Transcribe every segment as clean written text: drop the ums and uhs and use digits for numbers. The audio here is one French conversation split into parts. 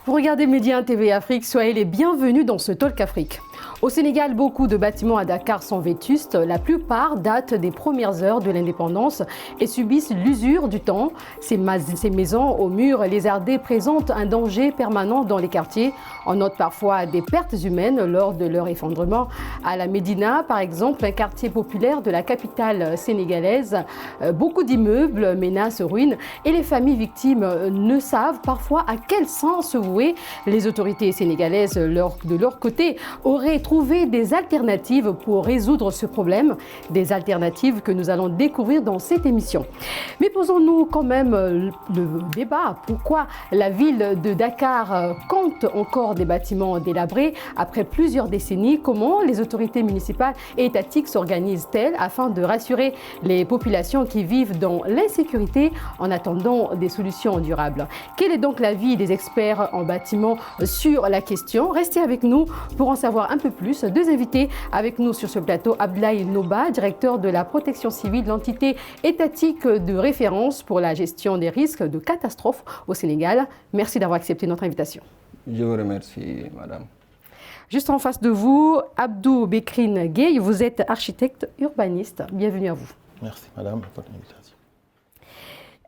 Vous regardez Média TV Afrique, soyez les bienvenus dans ce Talk Afrique. Au Sénégal, beaucoup de bâtiments à Dakar sont vétustes. La plupart datent des premières heures de l'indépendance et subissent l'usure du temps. Ces maisons aux murs lézardés présentent un danger permanent dans les quartiers. On note parfois des pertes humaines lors de leur effondrement. À la Médina, par exemple, un quartier populaire de la capitale sénégalaise, beaucoup d'immeubles menacent ruines et les familles victimes ne savent parfois à quel sens se vouer. Les autorités sénégalaises, de leur côté, auraient trouvé des alternatives pour résoudre ce problème, des alternatives que nous allons découvrir dans cette émission. Mais posons-nous quand même le débat. Pourquoi la ville de Dakar compte encore des bâtiments délabrés après plusieurs décennies? Comment les autorités municipales et étatiques s'organisent-elles afin de rassurer les populations qui vivent dans l'insécurité en attendant des solutions durables? Quel est donc l'avis des experts en bâtiment sur la question? Restez avec nous pour en savoir un peu plus. Deux invités avec nous sur ce plateau. Abdoulaye Noba, directeur de la protection civile, l'entité étatique de référence pour la gestion des risques de catastrophes au Sénégal. Merci d'avoir accepté notre invitation. Je vous remercie, madame. Juste en face de vous, Abdou Bekrine Gueye, vous êtes architecte urbaniste. Bienvenue à vous. Merci, madame, pour l'invitation.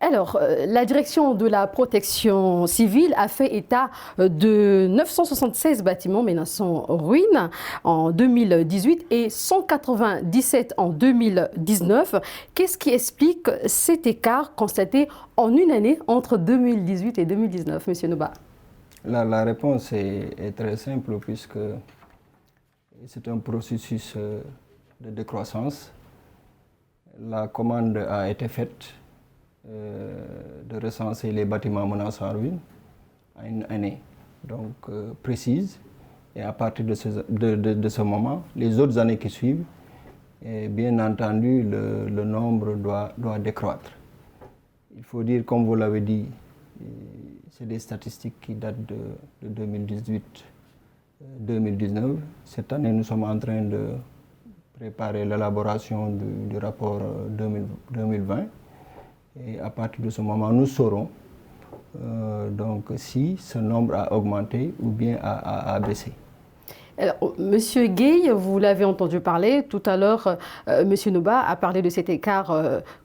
Alors, la direction de la protection civile a fait état de 976 bâtiments menaçant ruine en 2018 et 197 en 2019. Qu'est-ce qui explique cet écart constaté en une année entre 2018 et 2019, Monsieur Noba? La réponse est très simple puisque c'est un processus de décroissance. La commande a été faite de recenser les bâtiments menaçant en ruine à une année donc précise, et à partir de ce moment, les autres années qui suivent, et bien entendu le nombre doit décroître. Il faut dire, comme vous l'avez dit, c'est des statistiques qui datent de 2018-2019. Cette année, nous sommes en train de préparer l'élaboration du rapport 2020. Et à partir de ce moment, nous saurons donc si ce nombre a augmenté ou bien a baissé. Alors, Monsieur Gueye, vous l'avez entendu parler tout à l'heure, Monsieur Noba a parlé de cet écart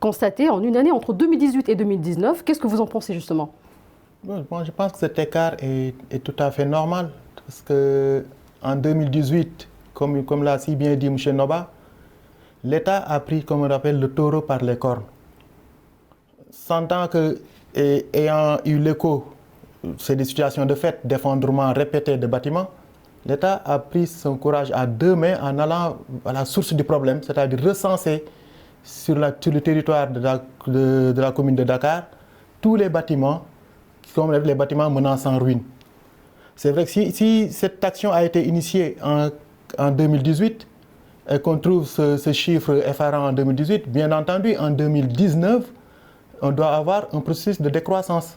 constaté en une année entre 2018 et 2019. Qu'est-ce que vous en pensez justement? Bon, je pense que cet écart est tout à fait normal parce qu'en 2018, comme l'a si bien dit M. Noba, l'État a pris, comme on appelle, le taureau par les cornes. Sentant que, ayant eu l'écho, c'est des situations de fait, d'effondrement répété de bâtiments, l'État a pris son courage à deux mains en allant à la source du problème, c'est-à-dire recenser sur le territoire de la commune de Dakar tous les bâtiments, comme les bâtiments menaçant en ruine. C'est vrai que si cette action a été initiée en 2018 et qu'on trouve ce chiffre effarant en 2018, bien entendu, en 2019, on doit avoir un processus de décroissance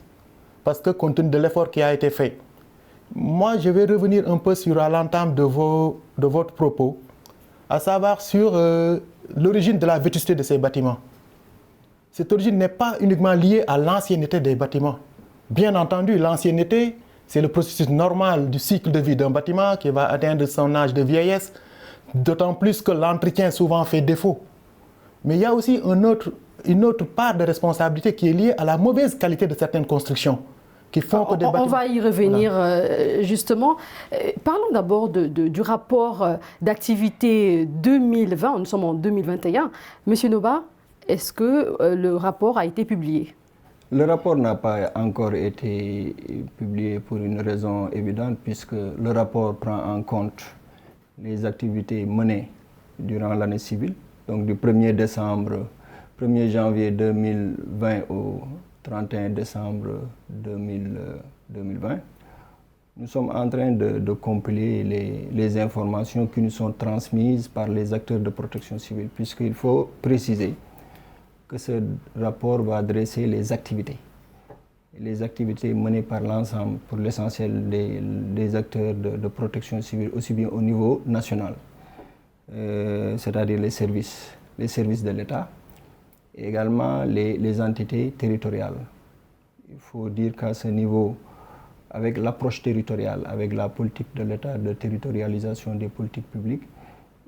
parce que compte tenu de l'effort qui a été fait. Moi, je vais revenir un peu sur l'entame de votre propos, à savoir sur l'origine de la vétusté de ces bâtiments. Cette origine n'est pas uniquement liée à l'ancienneté des bâtiments. Bien entendu, l'ancienneté, c'est le processus normal du cycle de vie d'un bâtiment qui va atteindre son âge de vieillesse, d'autant plus que l'entretien souvent fait défaut. Mais il y a aussi une autre part de responsabilité qui est liée à la mauvaise qualité de certaines constructions. Qui font que des bâtiments... On va y revenir justement. Parlons d'abord du rapport d'activité 2020, nous sommes en 2021. Monsieur Noba, est-ce que le rapport a été publié? Le rapport n'a pas encore été publié pour une raison évidente, puisque le rapport prend en compte les activités menées durant l'année civile, donc du 1er janvier 2020 au 31 décembre 2020. Nous sommes en train de compiler les informations qui nous sont transmises par les acteurs de protection civile, puisqu'il faut préciser que ce rapport va adresser les activités. les activités menées par l'ensemble, pour l'essentiel des acteurs de protection civile, aussi bien au niveau national, c'est-à-dire les services de l'État, et également les entités territoriales. Il faut dire qu'à ce niveau, avec l'approche territoriale, avec la politique de l'État de territorialisation des politiques publiques,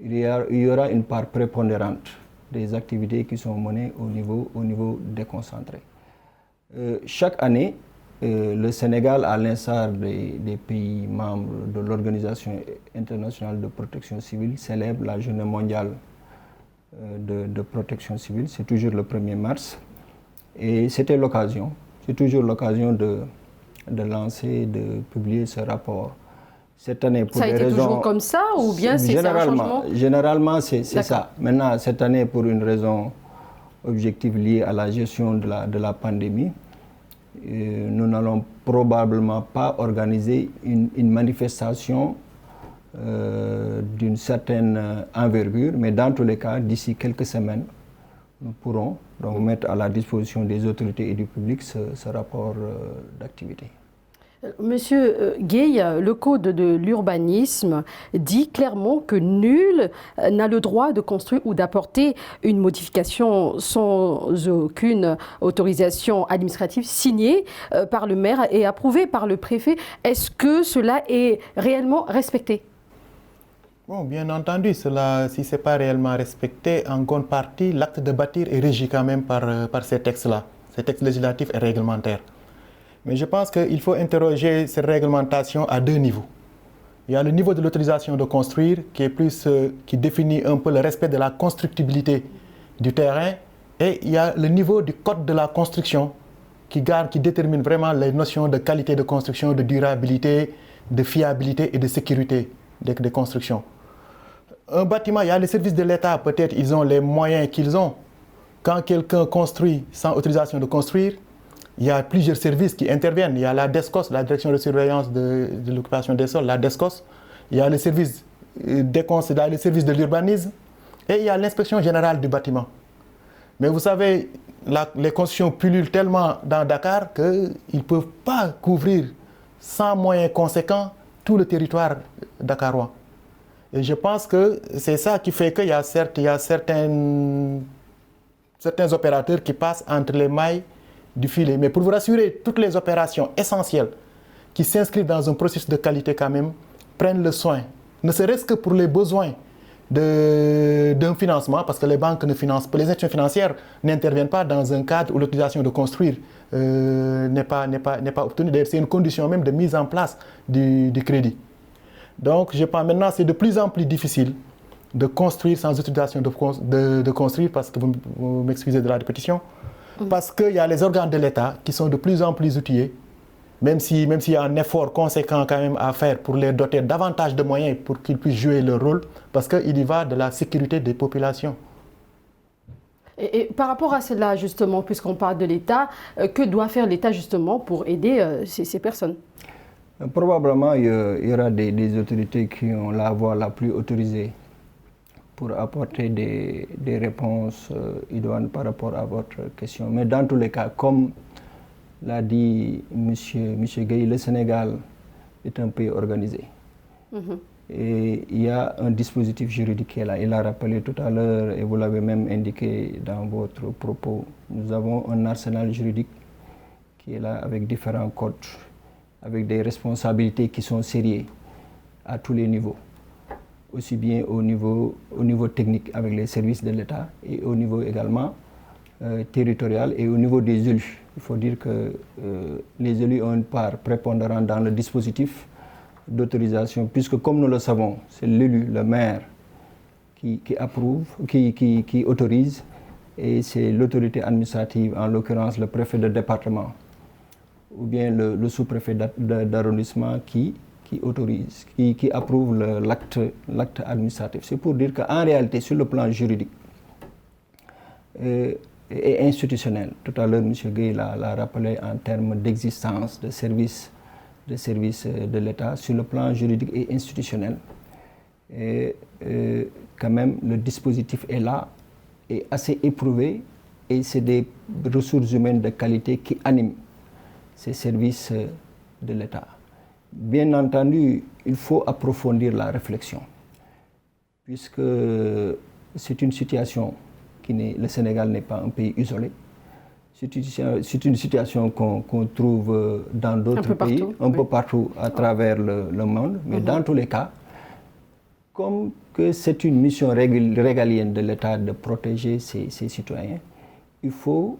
il y aura une part prépondérante des activités qui sont menées au niveau déconcentré. Chaque année, le Sénégal, à l'instar des pays membres de l'Organisation internationale de protection civile, célèbre la journée mondiale de protection civile. C'est toujours le 1er mars. Et c'est toujours l'occasion de lancer, de publier ce rapport. Cette année, pour ça a été toujours comme ça ou bien c'est un changement? Généralement, c'est ça. Maintenant, cette année, pour une raison objective liée à la gestion de la pandémie, nous n'allons probablement pas organiser une manifestation d'une certaine envergure, mais dans tous les cas, d'ici quelques semaines, nous pourrons donc mettre à la disposition des autorités et du public ce rapport d'activité. Monsieur Gueye, le Code de l'urbanisme dit clairement que nul n'a le droit de construire ou d'apporter une modification sans aucune autorisation administrative signée par le maire et approuvée par le préfet. Est-ce que cela est réellement respecté? Bon, bien entendu, si ce n'est pas réellement respecté, en grande partie, l'acte de bâtir est régi quand même par ces textes-là, ces textes législatifs et réglementaires. Mais je pense qu'il faut interroger cette réglementation à deux niveaux. Il y a le niveau de l'autorisation de construire qui définit un peu le respect de la constructibilité du terrain, et il y a le niveau du code de la construction qui détermine vraiment les notions de qualité de construction, de durabilité, de fiabilité et de sécurité des constructions. Un bâtiment, il y a les services de l'État, peut-être ils ont les moyens qu'ils ont. Quand quelqu'un construit sans autorisation de construire, il y a plusieurs services qui interviennent. Il y a la DESCOS, la Direction de surveillance de l'occupation des sols, la DESCOS. Il y a les services de l'urbanisme et il y a l'inspection générale du bâtiment. Mais vous savez, les constructions pullulent tellement dans Dakar qu'ils ne peuvent pas couvrir sans moyens conséquents tout le territoire dakarois. Et je pense que c'est ça qui fait qu'il y a certains opérateurs qui passent entre les mailles du filet. Mais pour vous rassurer, toutes les opérations essentielles qui s'inscrivent dans un processus de qualité quand même prennent le soin, ne serait-ce que pour les besoins d'un financement, parce que les banques ne financent pas, les institutions financières n'interviennent pas dans un cadre où l'autorisation de construire n'est pas obtenue. D'ailleurs, c'est une condition même de mise en place du crédit. Donc, je pense maintenant c'est de plus en plus difficile de construire sans autorisation de construire, parce que vous m'excusez de la répétition, parce qu'il y a les organes de l'État qui sont de plus en plus outillés, même s'il y a un effort conséquent quand même à faire pour les doter davantage de moyens pour qu'ils puissent jouer leur rôle, parce qu'il y va de la sécurité des populations. Et par rapport à cela, justement, puisqu'on parle de l'État, que doit faire l'État justement pour aider ces personnes? Probablement, il y aura des autorités qui ont la voie la plus autorisée pour apporter des réponses idoines par rapport à votre question. Mais dans tous les cas, comme l'a dit M. Gueye, le Sénégal est un pays organisé. Et il y a un dispositif juridique qui est là. Il l'a rappelé tout à l'heure et vous l'avez même indiqué dans votre propos. Nous avons un arsenal juridique qui est là avec différents codes, avec des responsabilités qui sont sérieuses à tous les niveaux, aussi bien au niveau technique avec les services de l'État et au niveau également territorial et au niveau des élus. Il faut dire que les élus ont une part prépondérante dans le dispositif d'autorisation, puisque comme nous le savons, c'est l'élu, le maire, qui approuve, qui autorise, et c'est l'autorité administrative, en l'occurrence le préfet de département, ou bien le sous-préfet d'arrondissement qui autorise, qui approuve l'acte administratif. C'est pour dire qu'en réalité, sur le plan juridique et institutionnel, tout à l'heure M. Gueye l'a rappelé en termes d'existence de services de l'État, sur le plan juridique et institutionnel, et quand même le dispositif est là, est assez éprouvé, et c'est des ressources humaines de qualité qui animent ces services de l'État. Bien entendu, il faut approfondir la réflexion, puisque c'est une situation le Sénégal n'est pas un pays isolé. C'est une situation qu'on trouve dans d'autres pays, un peu partout à travers le monde, mais dans tous les cas, comme que c'est une mission régalienne de l'État de protéger ses citoyens, il faut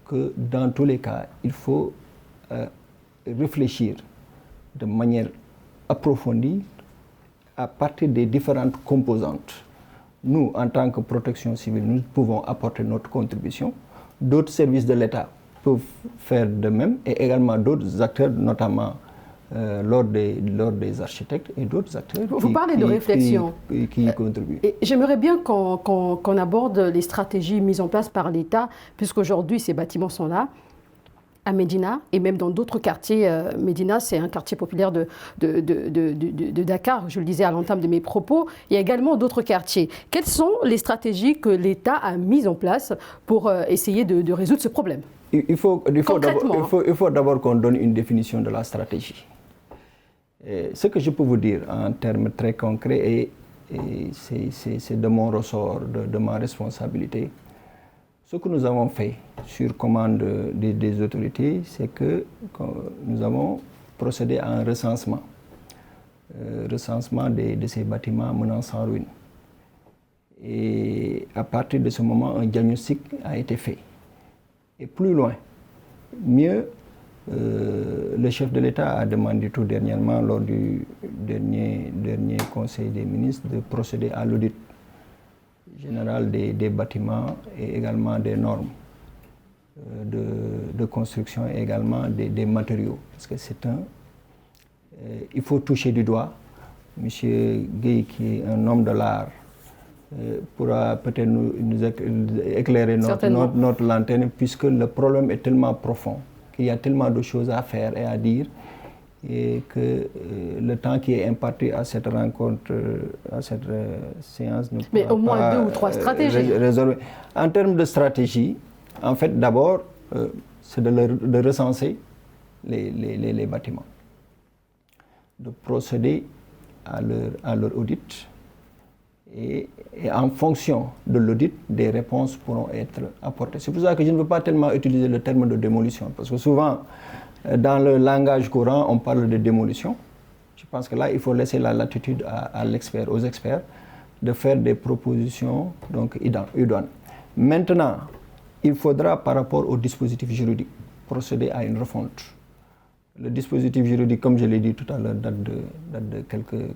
que dans tous les cas, il faut réfléchir de manière approfondie à partir des différentes composantes. Nous, en tant que protection civile, nous pouvons apporter notre contribution. D'autres services de l'État peuvent faire de même, et également d'autres acteurs, notamment l'ordre des architectes et d'autres acteurs Vous parlez de réflexion. Qui y contribuent. J'aimerais bien qu'on aborde les stratégies mises en place par l'État, puisqu'aujourd'hui ces bâtiments sont là, à Médina et même dans d'autres quartiers. Médina, c'est un quartier populaire de Dakar, je le disais à l'entame de mes propos. Il y a également d'autres quartiers. Quelles sont les stratégies que l'État a mises en place pour essayer de résoudre ce problème? Il faut d'abord qu'on donne une définition de la stratégie. Et ce que je peux vous dire en termes très concrets, et c'est de mon ressort, de ma responsabilité, ce que nous avons fait sur commande des autorités, c'est que nous avons procédé à un recensement de ces bâtiments menaçant ruine. Et à partir de ce moment, un diagnostic a été fait. Et plus loin, mieux, le chef de l'État a demandé tout dernièrement, lors du dernier Conseil des ministres, de procéder à l'audit général des bâtiments et également des normes de construction et également des matériaux. Parce que il faut toucher du doigt. M. Gueye, qui est un homme de l'art, pourra peut-être nous éclairer notre lanterne, puisque le problème est tellement profond, qu'il y a tellement de choses à faire et à dire, et que le temps qui est imparti à cette rencontre, à cette séance, ne mais pourra au moins pas 2 ou 3 stratégies. Résolver. En termes de stratégie, en fait, d'abord, c'est de recenser les bâtiments, de procéder à leur audit, et en fonction de l'audit, des réponses pourront être apportées. C'est pour ça que je ne veux pas tellement utiliser le terme de démolition, parce que souvent, dans le langage courant, on parle de démolition. Je pense que là, il faut laisser la latitude aux experts de faire des propositions donc, idoines. Maintenant, il faudra, par rapport au dispositif juridique, procéder à une refonte. Le dispositif juridique, comme je l'ai dit tout à l'heure, date de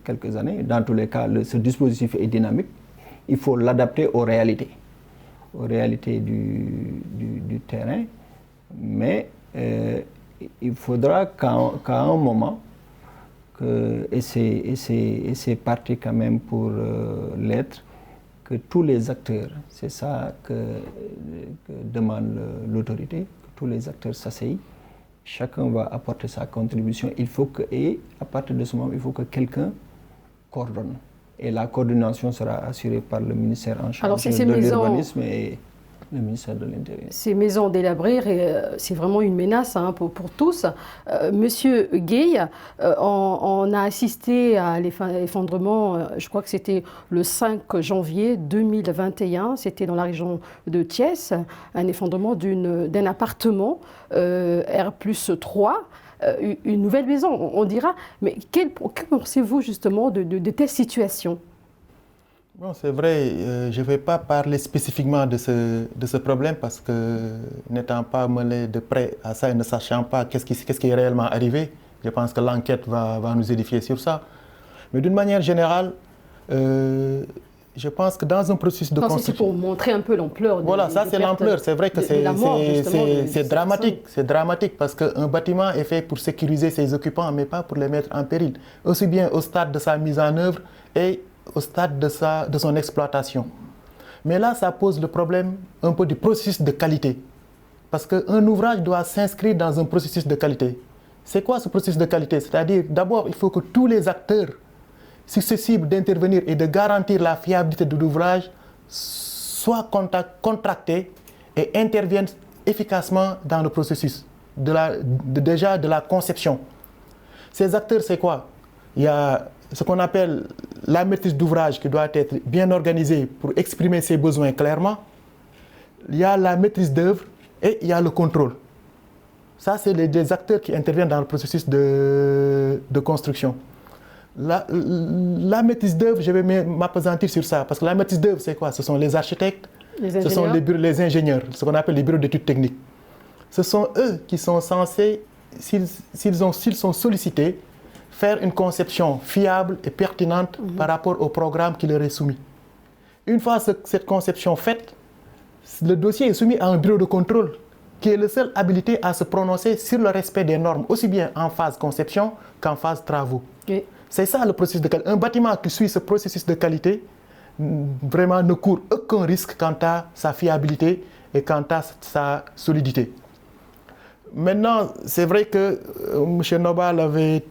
quelques années. Dans tous les cas, ce dispositif est dynamique. Il faut l'adapter aux réalités du terrain. Mais il faudra qu'à un moment, et c'est parti quand même pour l'être, que tous les acteurs, c'est ça que demande l'autorité, que tous les acteurs s'asseyent, chacun va apporter sa contribution. Et à partir de ce moment, il faut que quelqu'un coordonne. Et la coordination sera assurée par le ministère en charge de l'urbanisme et le ministère de l'Intérieur. Ces maisons délabrées, c'est vraiment une menace pour tous. Monsieur Gueye, on a assisté à l'effondrement, je crois que c'était le 5 janvier 2021, c'était dans la région de Thiès, un effondrement d'un appartement R+3. Une nouvelle maison, on dira. Mais que pensez-vous justement de telles situations? Bon, c'est vrai, je ne vais pas parler spécifiquement de ce problème parce que n'étant pas mêlé de près à ça et ne sachant pas qu'est-ce qui est réellement arrivé, je pense que l'enquête va nous édifier sur ça. Mais d'une manière générale, je pense que dans un processus de construction... C'est pour montrer un peu l'ampleur. Voilà, ça c'est l'ampleur. C'est vrai que c'est dramatique. C'est dramatique parce qu'un bâtiment est fait pour sécuriser ses occupants, mais pas pour les mettre en péril. Aussi bien au stade de sa mise en œuvre et au stade de son exploitation. Mais là, ça pose le problème un peu du processus de qualité. Parce qu'un ouvrage doit s'inscrire dans un processus de qualité. C'est quoi ce processus de qualité? C'est-à-dire, d'abord, il faut que tous les acteurs susceptibles d'intervenir et de garantir la fiabilité de l'ouvrage soient contractés et interviennent efficacement dans le processus. déjà de la conception. Ces acteurs, c'est quoi? Il y a ce qu'on appelle la maîtrise d'ouvrage qui doit être bien organisée pour exprimer ses besoins clairement. Il y a la maîtrise d'œuvre et il y a le contrôle. Ça, c'est les acteurs qui interviennent dans le processus de construction. La maîtrise d'œuvre, je vais m'appesantir sur ça, parce que la maîtrise d'œuvre, c'est quoi? Ce sont les architectes, ce sont les ingénieurs, ce qu'on appelle les bureaux d'études techniques. Ce sont eux qui sont censés, s'ils sont sollicités, faire une conception fiable et pertinente par rapport au programme qui leur est soumis. Une fois cette conception faite, le dossier est soumis à un bureau de contrôle qui est le seul habilité à se prononcer sur le respect des normes, aussi bien en phase conception qu'en phase travaux. Okay. C'est ça le processus de qualité. Un bâtiment qui suit ce processus de qualité vraiment ne court aucun risque quant à sa fiabilité et quant à sa solidité. Maintenant, c'est vrai que M. Noba l'avait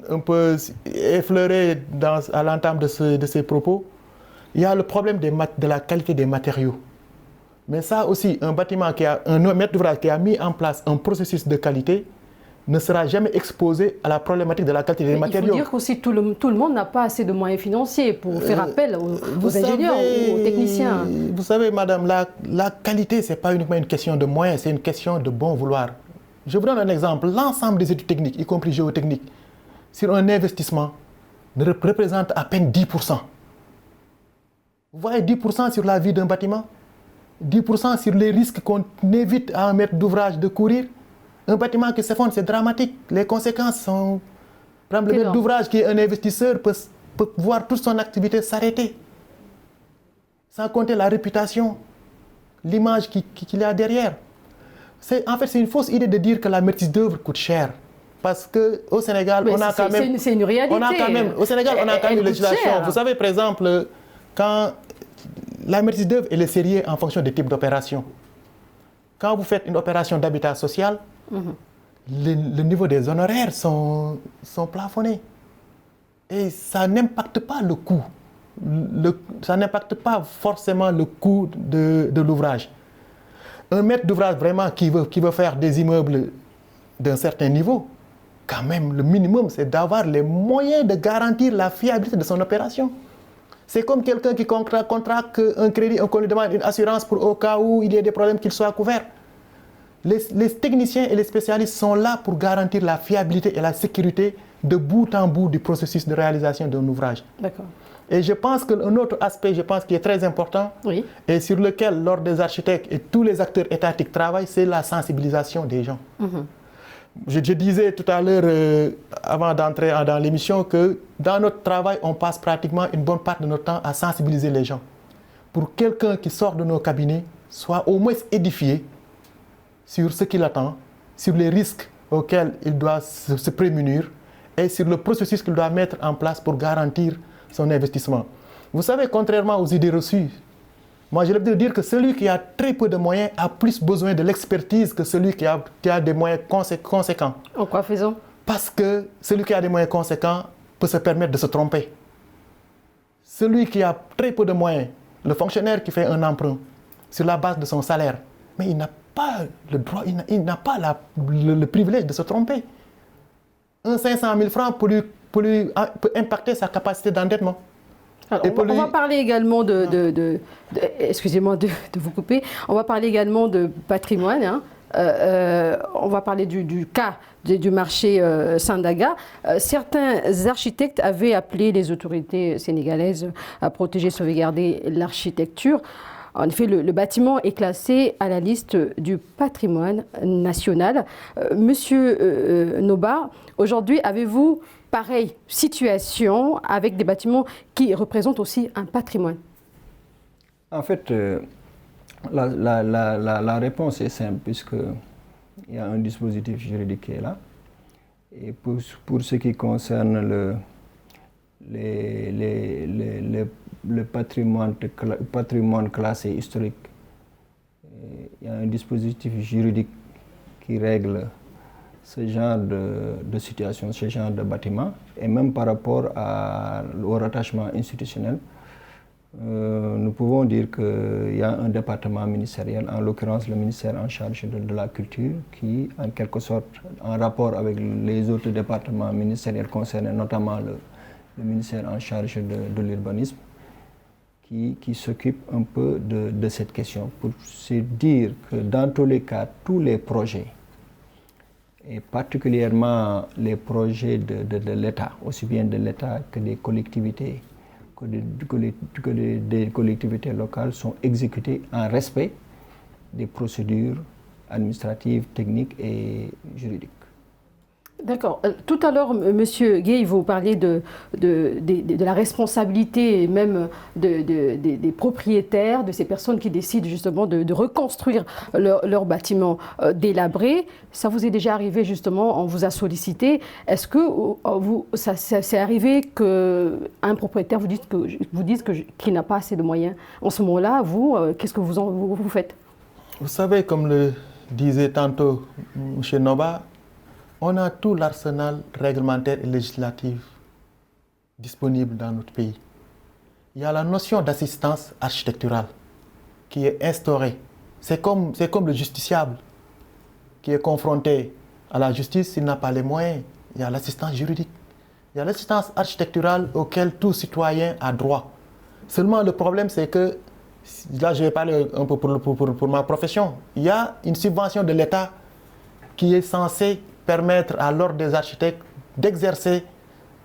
un peu effleuré à l'entame de ses propos. Il y a le problème de la qualité des matériaux. Mais ça aussi, un bâtiment un maître d'ouvrage qui a mis en place un processus de qualité ne sera jamais exposé à la problématique de la qualité des matériaux. Il faut dire qu'aussi tout le monde n'a pas assez de moyens financiers pour faire appel aux ingénieurs ou aux techniciens. Vous savez, madame, la qualité, ce n'est pas uniquement une question de moyens, c'est une question de bon vouloir. Je vous donne un exemple. L'ensemble des études techniques, y compris géotechniques, sur un investissement, ne représente à peine 10%. Vous voyez 10% sur la vie d'un bâtiment, 10% sur les risques qu'on évite à un maître d'ouvrage de courir. Un bâtiment qui s'effondre, c'est dramatique. Les conséquences sont... Par exemple, le maître d'ouvrage qui est un investisseur peut voir toute son activité s'arrêter. Sans compter la réputation, l'image qu'il y a derrière. En fait, c'est une fausse idée de dire que la maîtrise d'œuvre coûte cher. Parce qu'au Sénégal, on a quand même... C'est une réalité. Au Sénégal, on a quand même une législation. Vous savez, par exemple, quand la maîtrise d'œuvre est sérieux en fonction des types d'opérations. Quand vous faites une opération d'habitat social, le niveau des honoraires sont plafonnés. Et ça n'impacte pas le coût. Ça n'impacte pas forcément le coût de l'ouvrage. Un maître d'ouvrage vraiment qui veut faire des immeubles d'un certain niveau, quand même, le minimum, c'est d'avoir les moyens de garantir la fiabilité de son opération. C'est comme quelqu'un qui contracte un crédit, on lui demande une assurance pour au cas où il y ait des problèmes qu'il soit couvert. Les techniciens et les spécialistes sont là pour garantir la fiabilité et la sécurité de bout en bout du processus de réalisation d'un ouvrage. D'accord. Et je pense qu'un autre aspect, qui est très important, oui, et sur lequel l'Ordre des architectes et tous les acteurs étatiques travaillent, c'est la sensibilisation des gens. Je disais tout à l'heure, avant d'entrer dans l'émission, que dans notre travail, on passe pratiquement une bonne partie de notre temps à sensibiliser les gens. Pour quelqu'un qui sort de nos cabinets, soit au moins édifié sur ce qu'il attend, sur les risques auxquels il doit se prémunir et sur le processus qu'il doit mettre en place pour garantir son investissement. Vous savez, contrairement aux idées reçues, moi j'ai l'habitude de dire que celui qui a très peu de moyens a plus besoin de l'expertise que celui qui a des moyens conséquents. En quoi faisons? Parce que celui qui a des moyens conséquents peut se permettre de se tromper. Celui qui a très peu de moyens, le fonctionnaire qui fait un emprunt sur la base de son salaire, mais il n'a pas le droit, il n'a pas le privilège de se tromper. Un 500 000 francs peut impacter sa capacité d'endettement. On va parler également excusez-moi de vous couper, on va parler également de patrimoine. Hein. On va parler du cas du marché Sandaga. Certains architectes avaient appelé les autorités sénégalaises à protéger et sauvegarder l'architecture. En effet, le bâtiment est classé à la liste du patrimoine national. Monsieur Noba, aujourd'hui, avez-vous pareille situation avec des bâtiments qui représentent aussi un patrimoine? En fait, la réponse est simple, puisqu'il y a un dispositif juridique qui est là. Et pour ce qui concerne le patrimoine classé historique, il y a un dispositif juridique qui règle ce genre de situation, ce genre de bâtiment, et même par rapport au rattachement institutionnel, Nous pouvons dire qu'il y a un département ministériel, en l'occurrence le ministère en charge de la culture, qui, en quelque sorte, en rapport avec les autres départements ministériels concernés, notamment le ministère en charge de l'urbanisme, qui s'occupe un peu de cette question, pour se dire que dans tous les cas, tous les projets, et particulièrement les projets de l'État, aussi bien de l'État que des collectivités, des collectivités locales, sont exécutés en respect des procédures administratives, techniques et juridiques. D'accord. Tout à l'heure, Monsieur Gueye, vous parliez de la responsabilité même des propriétaires, de ces personnes qui décident justement de reconstruire leur bâtiment délabré. Ça vous est déjà arrivé justement, on vous a sollicité. Est-ce que ça c'est arrivé qu'un propriétaire vous dise qu'il n'a pas assez de moyens? En ce moment-là, vous, qu'est-ce que vous faites? Vous savez, comme le disait tantôt M. Noba, on a tout l'arsenal réglementaire et législatif disponible dans notre pays. Il y a la notion d'assistance architecturale qui est instaurée. C'est comme le justiciable qui est confronté à la justice s'il n'a pas les moyens. Il y a l'assistance juridique. Il y a l'assistance architecturale auquel tout citoyen a droit. Seulement le problème c'est que, là je vais parler un peu pour ma profession, il y a une subvention de l'État qui est censée permettre à l'ordre des architectes d'exercer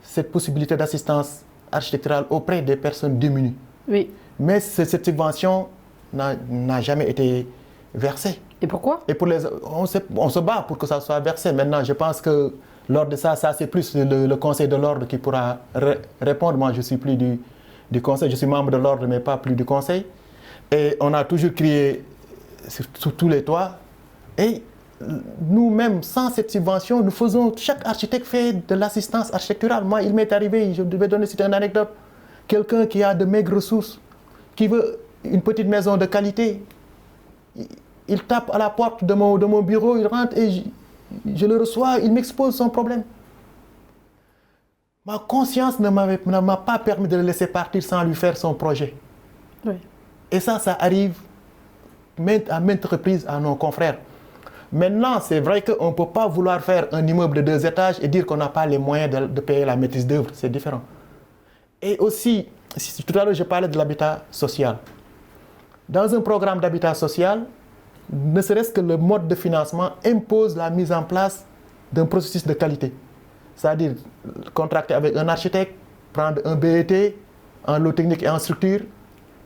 cette possibilité d'assistance architecturale auprès des personnes démunies. Oui. Mais cette subvention n'a jamais été versée. Et pourquoi? Et on se bat pour que ça soit versé. Maintenant, je pense que lors de ça c'est plus le Conseil de l'ordre qui pourra répondre. Moi, je ne suis plus du Conseil, je suis membre de l'ordre, mais pas plus du Conseil. Et on a toujours crié sur tous les toits. Et nous-mêmes, sans cette subvention, chaque architecte fait de l'assistance architecturale. Moi, il m'est arrivé, je devais donner une anecdote, quelqu'un qui a de maigres ressources, qui veut une petite maison de qualité, il tape à la porte de mon bureau, il rentre et je le reçois, il m'expose son problème. Ma conscience ne m'a pas permis de le laisser partir sans lui faire son projet. Oui. Et ça arrive à maintes reprises à nos confrères. Maintenant, c'est vrai qu'on ne peut pas vouloir faire un immeuble de 2 étages et dire qu'on n'a pas les moyens de payer la maîtrise d'œuvre. C'est différent. Et aussi, tout à l'heure, je parlais de l'habitat social. Dans un programme d'habitat social, ne serait-ce que le mode de financement impose la mise en place d'un processus de qualité. C'est-à-dire contracter avec un architecte, prendre un BET en lot technique et en structure,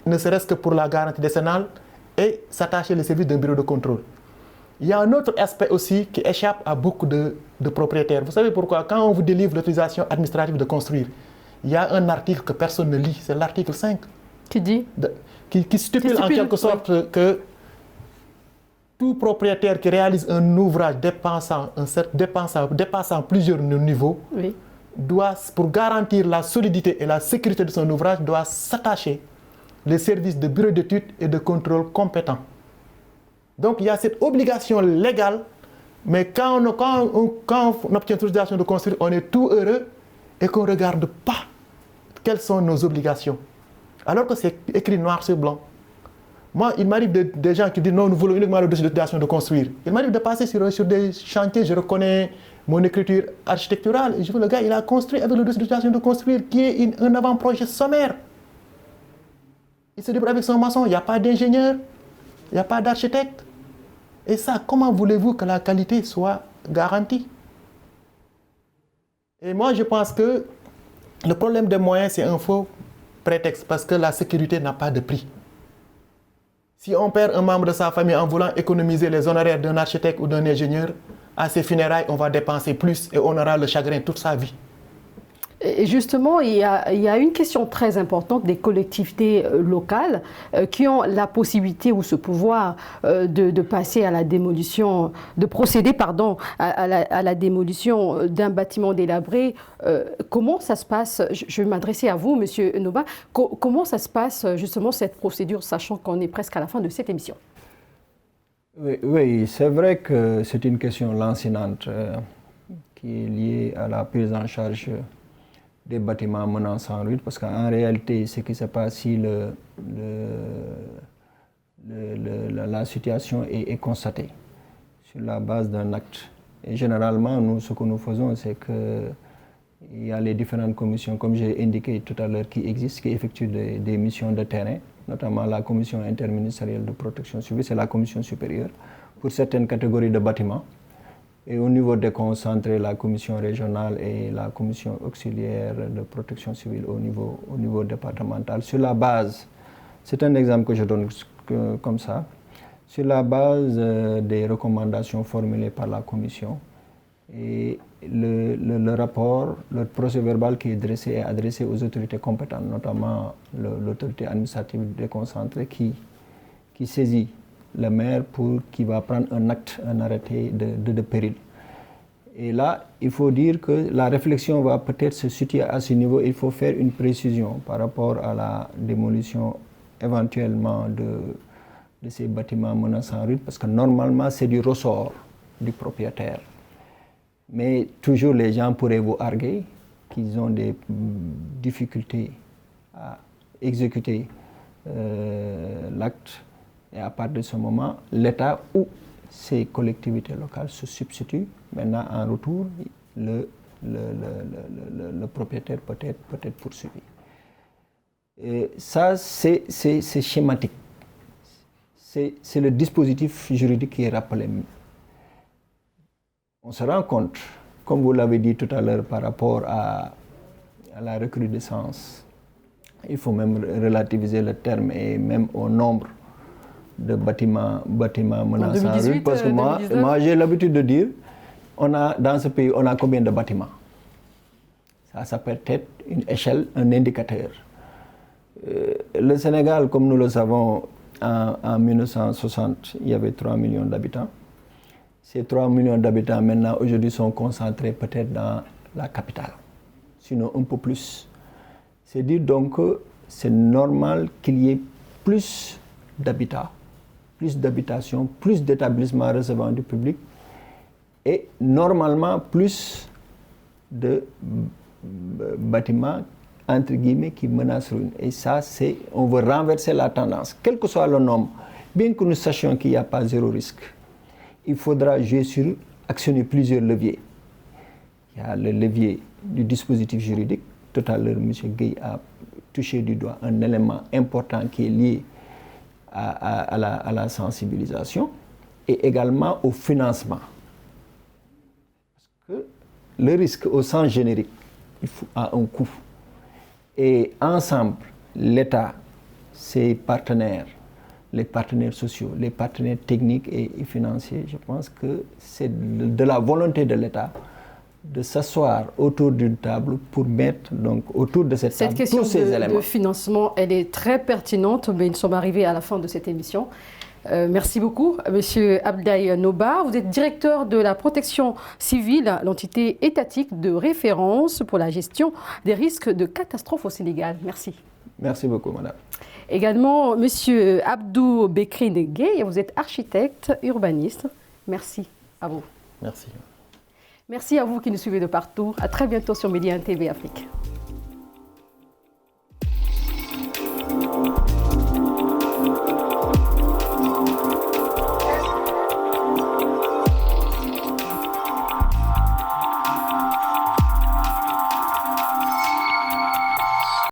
ne serait-ce que pour la garantie décennale, et s'attacher les services d'un bureau de contrôle. Il y a un autre aspect aussi qui échappe à beaucoup de propriétaires. Vous savez pourquoi? Quand on vous délivre l'autorisation administrative de construire, il y a un article que personne ne lit, c'est l'article 5. Qui dit qui stipule en quelque sorte que tout propriétaire qui réalise un ouvrage dépassant plusieurs niveaux, oui, doit, pour garantir la solidité et la sécurité de son ouvrage, doit s'attacher les services de bureau d'études et de contrôle compétents. Donc il y a cette obligation légale, mais quand on obtient l'autorisation de construire, on est tout heureux et qu'on ne regarde pas quelles sont nos obligations. Alors que c'est écrit noir sur blanc. Moi, il m'arrive des gens qui disent non, nous voulons uniquement le dossier d'autorisation de construire. Il m'arrive de passer sur des chantiers, je reconnais mon écriture architecturale, et je vois le gars, il a construit avec le dossier d'autorisation de construire qui est un avant-projet sommaire. Il se débrouille avec son maçon, il n'y a pas d'ingénieur, il n'y a pas d'architecte. Et ça, comment voulez-vous que la qualité soit garantie? Et moi, je pense que le problème des moyens, c'est un faux prétexte parce que la sécurité n'a pas de prix. Si on perd un membre de sa famille en voulant économiser les honoraires d'un architecte ou d'un ingénieur, à ses funérailles, on va dépenser plus et on aura le chagrin toute sa vie. Et justement, il y a une question très importante des collectivités locales qui ont la possibilité ou ce pouvoir de passer à la démolition, de procéder à la démolition d'un bâtiment délabré. Comment ça se passe? Je vais m'adresser à vous, Monsieur Noba. Comment ça se passe justement cette procédure, sachant qu'on est presque à la fin de cette émission? Oui, c'est vrai que c'est une question lancinante qui est liée à la prise en charge des bâtiments menaçants en ruine, parce qu'en réalité, ce qui se passe si la situation est constatée sur la base d'un acte. Et généralement, nous, ce que nous faisons, c'est qu'il y a les différentes commissions, comme j'ai indiqué tout à l'heure, qui existent, qui effectuent des missions de terrain, notamment la commission interministérielle de protection civile, c'est la commission supérieure, pour certaines catégories de bâtiments. Et au niveau déconcentré, la commission régionale et la commission auxiliaire de protection civile au niveau départemental. Sur la base, c'est un exemple que je donne comme ça, sur la base des recommandations formulées par la commission, et le rapport, le procès-verbal qui est dressé est adressé aux autorités compétentes, notamment l'autorité administrative déconcentrée qui saisit le maire qui va prendre un acte, un arrêté de péril. Et là, il faut dire que la réflexion va peut-être se situer à ce niveau. Il faut faire une précision par rapport à la démolition éventuellement de ces bâtiments menaçants en ruine, parce que normalement, c'est du ressort du propriétaire. Mais toujours, les gens pourraient vous arguer qu'ils ont des difficultés à exécuter l'acte. Et à partir de ce moment, l'État ou ces collectivités locales se substituent. Maintenant, en retour, le propriétaire peut être poursuivi. Et ça, c'est schématique. C'est le dispositif juridique qui est rappelé. On se rend compte, comme vous l'avez dit tout à l'heure, par rapport à la recrudescence, il faut même relativiser le terme et même au nombre de bâtiments menaçants en ruine, parce que moi j'ai l'habitude de dire, dans ce pays, on a combien de bâtiments? Ça peut être une échelle, un indicateur. Le Sénégal, comme nous le savons, en 1960, il y avait 3 millions d'habitants. Ces 3 millions d'habitants, maintenant, aujourd'hui, sont concentrés peut-être dans la capitale, sinon un peu plus. C'est dire donc que c'est normal qu'il y ait plus d'habitats, plus d'habitations, plus d'établissements recevant du public et normalement plus de bâtiments entre guillemets qui menacent ruine. Et ça, on veut renverser la tendance, quel que soit le nombre. Bien que nous sachions qu'il n'y a pas zéro risque, il faudra actionner plusieurs leviers. Il y a le levier du dispositif juridique. Tout à l'heure, M. Gueye a touché du doigt un élément important qui est lié à la sensibilisation et également au financement. Parce que le risque au sens générique a un coût. Et ensemble, l'État, ses partenaires, les partenaires sociaux, les partenaires techniques et financiers, je pense que c'est de la volonté de l'État de s'asseoir autour d'une table pour mettre donc autour de cette table tous ces éléments. Cette question de financement, elle est très pertinente, mais nous sommes arrivés à la fin de cette émission. Merci beaucoup, Monsieur Abdaï Noba. Vous êtes directeur de la protection civile, l'entité étatique de référence pour la gestion des risques de catastrophe au Sénégal. Merci. Merci beaucoup, madame. Également, Monsieur Abdou Bekri Gueye, vous êtes architecte, urbaniste. Merci à vous. Merci. Merci à vous qui nous suivez de partout. À très bientôt sur Média TV Afrique.